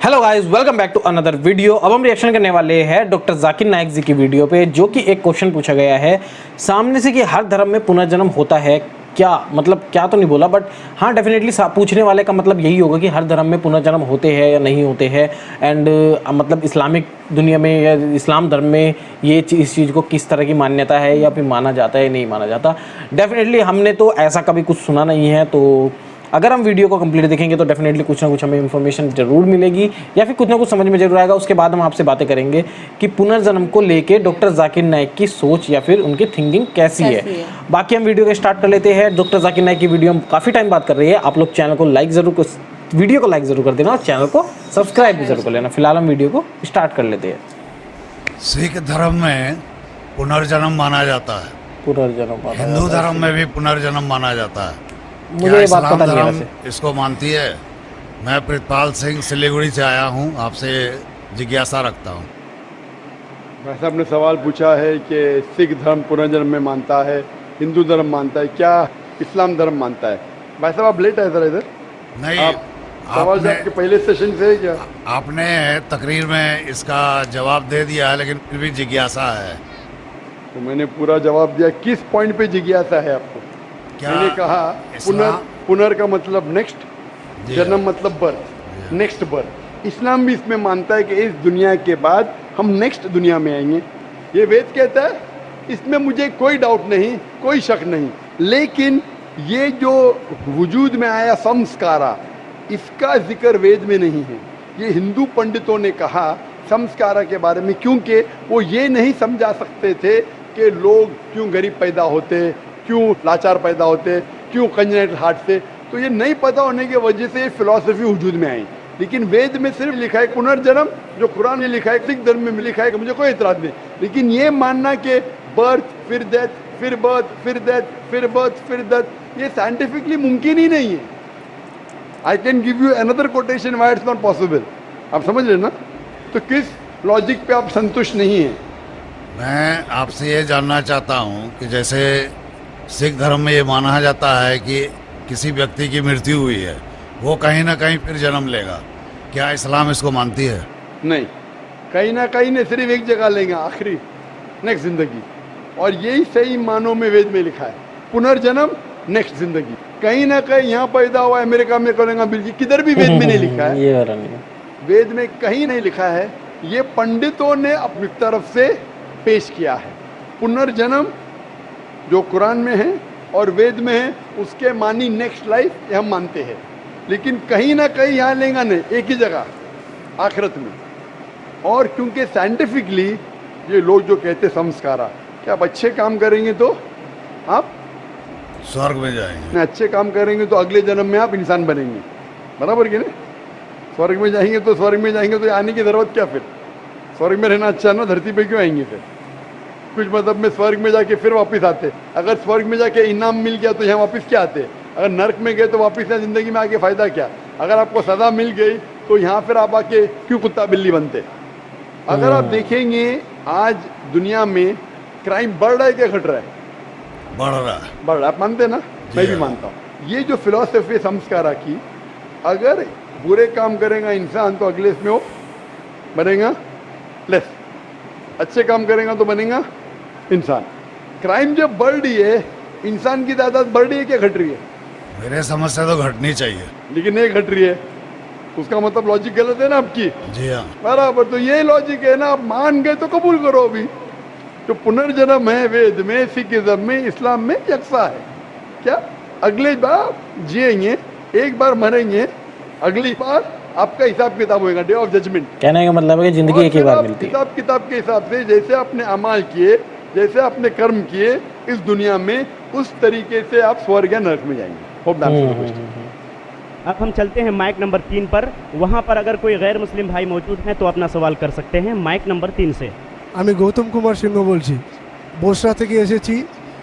Hello guys, welcome back to another video. अब हम reaction करने वाले हैं डॉक्टर जाकिर नाइक जी की वीडियो पे, जो कि एक क्वेश्चन पूछा गया है सामने से कि हर धर्म में पुनर्जन्म होता है क्या। मतलब क्या तो नहीं बोला, बट हाँ डेफिनेटली पूछने वाले का मतलब यही होगा कि हर धर्म में पुनर्जन्म होते हैं या नहीं होते हैं। एंड मतलब इस्लामिक दुनिया में या इस्लाम धर्म में इस चीज़ को किस तरह की मान्यता है या फिर माना जाता है नहीं माना जाता। डेफिनेटली हमने तो ऐसा कभी कुछ सुना नहीं है, तो अगर हम वीडियो को कंप्लीट देखेंगे तो डेफिनेटली कुछ ना कुछ हमें इन्फॉर्मेशन जरूर मिलेगी या फिर कुछ ना कुछ समझ में जरूर आएगा। उसके बाद हम आपसे बातें करेंगे कि पुनर्जन्म को लेके डॉक्टर जाकिर नाइक की सोच या फिर उनकी थिंकिंग कैसी है। बाकी हम वीडियो को स्टार्ट कर लेते हैं। डॉक्टर जाकिर नाइक की वीडियो हम काफ़ी टाइम बात कर रही है। आप लोग चैनल को लाइक जरूर, वीडियो को लाइक जरूर कर देना और चैनल को सब्सक्राइब भी जरूर कर लेना। फिलहाल हम वीडियो को स्टार्ट कर लेते हैं। सिख धर्म में पुनर्जन्म माना जाता है, पुनर्जन्म हिंदू धर्म में भी पुनर्जन्म माना जाता है। मुझे क्या ये बात इस्लाम पता नहीं है धर्म वैसे। इसको मानती है? मैं प्रितपाल सिंह सिलीगुड़ी से आया हूँ, आपसे जिज्ञासा रखता हूँ। भाई साहब ने सवाल पूछा है कि सिख धर्म पुनर्जन्म में मानता है, हिंदू धर्म मानता है, क्या इस्लाम धर्म मानता है। भाई साहब आप लेट आए ज़रा इधर। नहीं, आप सवाल जो आपके पहले सेशन से है क्या? आपने तकरीर में इसका जवाब दे दिया है, लेकिन फिर भी जिज्ञासा है। तो मैंने पूरा जवाब दिया। किस पॉइंट पे जिज्ञासा है आपको? क्या मैंने कहा पुनर का मतलब नेक्स्ट, जन्म मतलब बर्थ, नेक्स्ट बर्थ। इस्लाम भी इसमें मानता है कि इस दुनिया के बाद हम नेक्स्ट दुनिया में आएंगे। ये वेद कहता है, इसमें मुझे कोई डाउट नहीं, कोई शक नहीं। लेकिन ये जो वजूद में आया संस्कारा, इसका जिक्र वेद में नहीं है। ये हिंदू पंडितों ने कहा संस्कारा के बारे में, क्योंकि वो ये नहीं समझा सकते थे कि लोग क्यों गरीब पैदा होते, क्यों लाचार पैदा होते, क्यों कंजेनिटल हार्ट से। तो ये नहीं पता होने की वजह से ये फिलॉसफी वजूद में आई। लेकिन वेद में सिर्फ लिखा है पुनर्जन्म, जो कुरान में लिखा है, सिख धर्म में लिखा है कि मुझे कोई एतराज नहीं। लेकिन ये मानना कि बर्थ फिर डेथ फिर बर्थ फिर डेथ फिर बर्थ फिर डेथ, ये साइंटिफिकली मुमकिन ही नहीं है। I can give you another quotation why it's not possible. आप समझ रहे ना? तो किस लॉजिक पे आप संतुष्ट नहीं हैं? मैं आपसे ये जानना चाहता हूँ कि जैसे सिख धर्म में ये माना जाता है कि किसी व्यक्ति की मृत्यु हुई है, वो कहीं ना कहीं फिर जन्म लेगा। क्या इस्लाम इसको मानती है? नहीं, कहीं ना कहीं नहीं, सिर्फ एक जगह लेंगे, आखिरी नेक्स्ट जिंदगी। और यही सही मानों में वेद में लिखा है, पुनर्जन्म नेक्स्ट जिंदगी। कहीं ना कहीं यहाँ पैदा हुआ अमेरिका में करेंगे, बिल्कुल किधर भी वेद में नहीं लिखा है। ये वाला नहीं, वेद में कहीं नहीं लिखा है। ये पंडितों ने अपनी तरफ से पेश किया है। पुनर्जन्म जो कुरान में है और वेद में है, उसके मानी नेक्स्ट लाइफ, ये हम मानते हैं। लेकिन कहीं ना कहीं यहाँ लेंगे नहीं, एक ही जगह आखिरत में। और क्योंकि साइंटिफिकली ये लोग जो कहते संस्कारा, कि आप अच्छे काम करेंगे तो आप स्वर्ग में जाएंगे, अच्छे काम करेंगे तो अगले जन्म में आप इंसान बनेंगे, बराबर कि नहीं? स्वर्ग में जाएंगे तो स्वर्ग में जाएंगे तो आने की ज़रूरत क्या? फिर स्वर्ग में रहना अच्छा ना, धरती पे क्यों आएंगे? फिर कुछ मतलब में स्वर्ग में जाके फिर वापस आते। अगर स्वर्ग में जाके इनाम मिल गया तो यहाँ वापस क्या आते? अगर नर्क में गए तो वापस यहाँ ज़िंदगी में आके फ़ायदा क्या? अगर आपको सज़ा मिल गई तो यहाँ फिर आप आके क्यों कुत्ता बिल्ली बनते? अगर आप देखेंगे आज दुनिया में क्राइम बढ़ रहा है क्या घट रहा है? बढ़ रहा है। बढ़ रहा है, आप मानते ना? मैं भी मानता हूँ। ये जो फिलॉसफी संस्कारा की, अगर बुरे काम करेगा इंसान तो अगले इसमें वो बनेगा लेस, अच्छे काम करेगा तो बनेगा इंसान। क्राइम जब बढ़ रही है, इंसान की तादाद बढ़ रही है क्या घट रही है? मेरे समझ से तो घटनी चाहिए, लेकिन नहीं घट रही है। उसका मतलब लॉजिक गलत है ना आपकी? जी हाँ। बराबर, तो ये लॉजिक है ना। आप मान गए तो कबूल करो। अभी जो पुनर्जन्म है वेद में, सिखिज्म में, इस्लाम में यकसा है। क्या अगले बार जिएंगे, एक बार मरेंगे, अगली बार आपका हिसाब किताब होगा, डे ऑफ जजमेंट। कहने का मतलब है कि जिंदगी एक ही बार मिलती है। हिसाब किताब के हिसाब से जैसे आपने अमाल किए, जैसे आपने कर्म किए इस दुनिया में, उस तरीके से आप स्वर्ग या नरक में जाएंगे। होप अब हम चलते हैं माइक नंबर 3 पर। वहाँ पर अगर कोई गैर मुस्लिम भाई मौजूद हैं तो अपना सवाल कर सकते हैं माइक नंबर 3 से। আমি গৌতম কুমার সিংহ বলছি, বসরা থেকে এসেছি,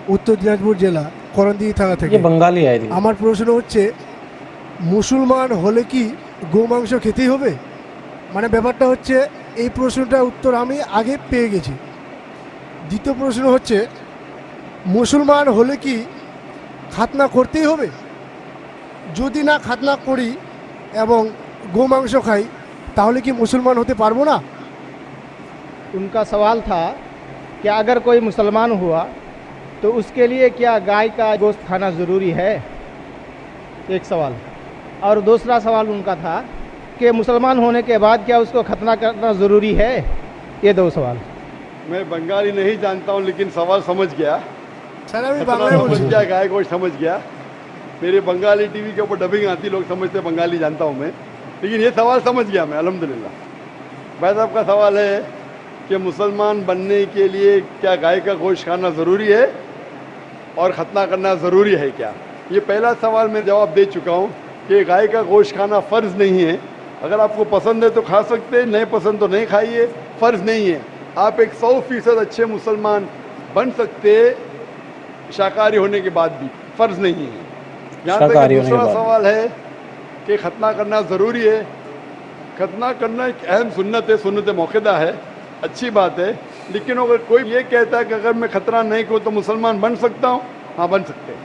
উত্তর দিনাজপুর জেলা করণদিঘি থানা ये থেকে। बंगाली आए थे। আমার প্রশ্ন হচ্ছে, মুসলমান হলে কি গোমাংস খেতেই হবে? মানে ব্যাপারটা হচ্ছে, এই প্রশ্নটার উত্তর আমি আগে পেয়ে গেছি। দ্বিতীয় প্রশ্ন হচ্ছে, মুসলমান হলে কি খাতনা করতেই হবে? যদি না খাতনা করি এবং গোমাংস খাই তাহলে কি মুসলমান হতে পারবো না? उनका सवाल था कि अगर कोई मुसलमान हुआ तो उसके लिए क्या गाय का गोश्त खाना ज़रूरी है, एक सवाल। और दूसरा सवाल उनका था कि मुसलमान होने के बाद क्या उसको खतना करना ज़रूरी है। ये दो सवाल। मैं बंगाली नहीं जानता हूँ लेकिन सवाल समझ गया। স্যার আমি खतना বাংলায় समझ বলছি। गया, गाय को समझ गया। मेरे बंगाली टीवी के ऊपर डबिंग आती, लोग समझते हैं बंगाली जानता हूँ मैं, लेकिन ये सवाल समझ गया मैं अल्हम्दुलिल्लाह। भाई साहब का सवाल है कि मुसलमान बनने के लिए क्या गाय का गोश्त खाना ज़रूरी है और ख़तना करना ज़रूरी है क्या? ये पहला सवाल मैं जवाब दे चुका हूँ कि गाय का गोश्त खाना फ़र्ज़ नहीं है। अगर आपको पसंद है तो खा सकते हैं, नहीं पसंद तो नहीं खाइए, फ़र्ज़ नहीं है। आप एक 100% अच्छे मुसलमान बन सकते शाकाहारी होने के बाद भी, फ़र्ज़ नहीं है। यहाँ तक शाकाहारी होने के दूसरा बाद। सवाल है कि खतना करना ज़रूरी है। खतना करना एक अहम सुन्नत है, सुन्नत मौक़िदा है, अच्छी बात है। लेकिन अगर कोई ये कहता है कि अगर मैं खतना नहीं करूँ तो मुसलमान बन सकता हूँ, हाँ बन सकते हैं।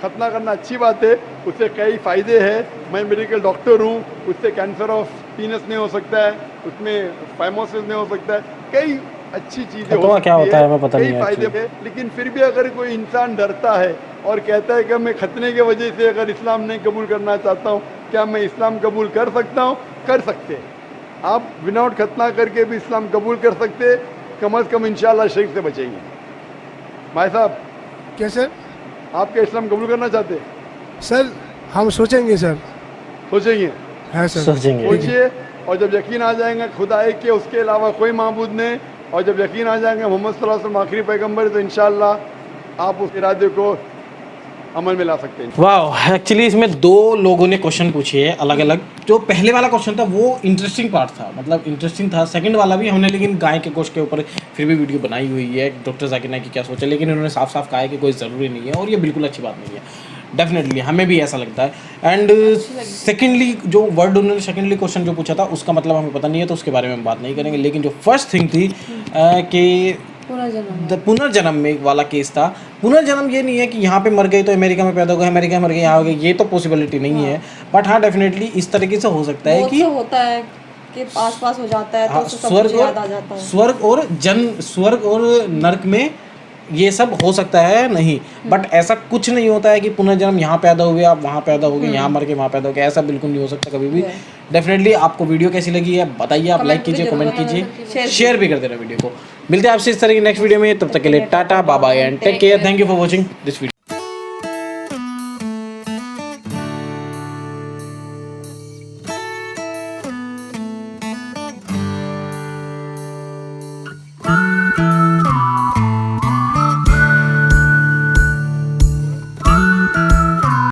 खतना करना अच्छी बात है, उससे कई फ़ायदे हैं। मैं मेडिकल डॉक्टर हूँ, उससे कैंसर ऑफ पीनस नहीं हो सकता है, उसमें फाइमोसिस नहीं हो सकता है, कई अच्छी चीज़ें हो खतवा सकती क्या होता है, हमें पता कई नहीं है फायदे actually। हैं। लेकिन फिर भी अगर कोई इंसान डरता है और कहता है कि मैं खतने की वजह से अगर इस्लाम नहीं कबूल करना चाहता हूँ, क्या मैं इस्लाम कबूल कर सकता हूँ? कर सकते हैं। आप विदाउट खतना करके भी इस्लाम कबूल कर सकते हैं, कम अज़ कम इंशाअल्लाह शिर्क से बचेंगे। भाई साहब, क्या सर? आप क्या इस्लाम कबूल करना चाहते हैं? सर हम सोचेंगे सर। सोचेंगे, हाँ सर। सोचेंगे। सोचिए, और जब यकीन आ जाएगा खुदा एक के, उसके अलावा कोई माबूद नहीं, और जब यकीन आ जाएगा मोहम्मद सल्लल्लाहु अलैहि वसल्लम आखिरी पैगंबर है, तो इंशाअल्लाह आप उस इरादे को अमल में ला सकते हैं। वाह, एक्चुअली इसमें दो लोगों ने क्वेश्चन पूछे हैं अलग अलग। जो पहले वाला क्वेश्चन था वो इंटरेस्टिंग पार्ट था, मतलब इंटरेस्टिंग था। सेकंड वाला भी हमने लेकिन गाय के गोश्त के ऊपर फिर भी वीडियो बनाई हुई है, डॉक्टर जाकिर नाइक की क्या सोचा, लेकिन उन्होंने साफ साफ कहा है कि कोई ज़रूरी नहीं है, और ये बिल्कुल अच्छी बात नहीं है। डेफिनेटली हमें भी ऐसा लगता है। एंड सेकेंडली जो वर्ड उन्होंने सेकेंडली क्वेश्चन जो पूछा था उसका मतलब हमें पता नहीं है, तो उसके बारे में हम बात नहीं करेंगे। लेकिन जो फर्स्ट थिंग थी कि पुनर्जन्म में वाला केस था। पुनर्जन्म ये नहीं है कि यहाँ पे मर गए तो अमेरिका में पैदा हो गए, अमेरिका में मर गए यहाँ हो गए, ये तो पॉसिबिलिटी नहीं है। बट हाँ, डेफिनेटली इस तरीके से हो सकता है कि होता है कि पास पास हो जाता है तो हाँ, उससे सब कुछ याद आ जाता है। स्वर्ग और नर्क में ये सब हो सकता है नहीं, बट ऐसा कुछ नहीं होता है कि पुनर्जन्म यहाँ पैदा हुए आप वहाँ पैदा हो गए, यहाँ मर के वहाँ पैदा हो गए, ऐसा बिल्कुल नहीं हो सकता कभी भी। डेफिनेटली आपको वीडियो कैसी लगी है बताइए, आप लाइक कीजिए, कमेंट कीजिए, शेयर भी कर देना वीडियो को। मिलते हैं आपसे इस तरह की नेक्स्ट वीडियो में, तब तक के लिए tata bye bye and take care. Thank you for watching this video.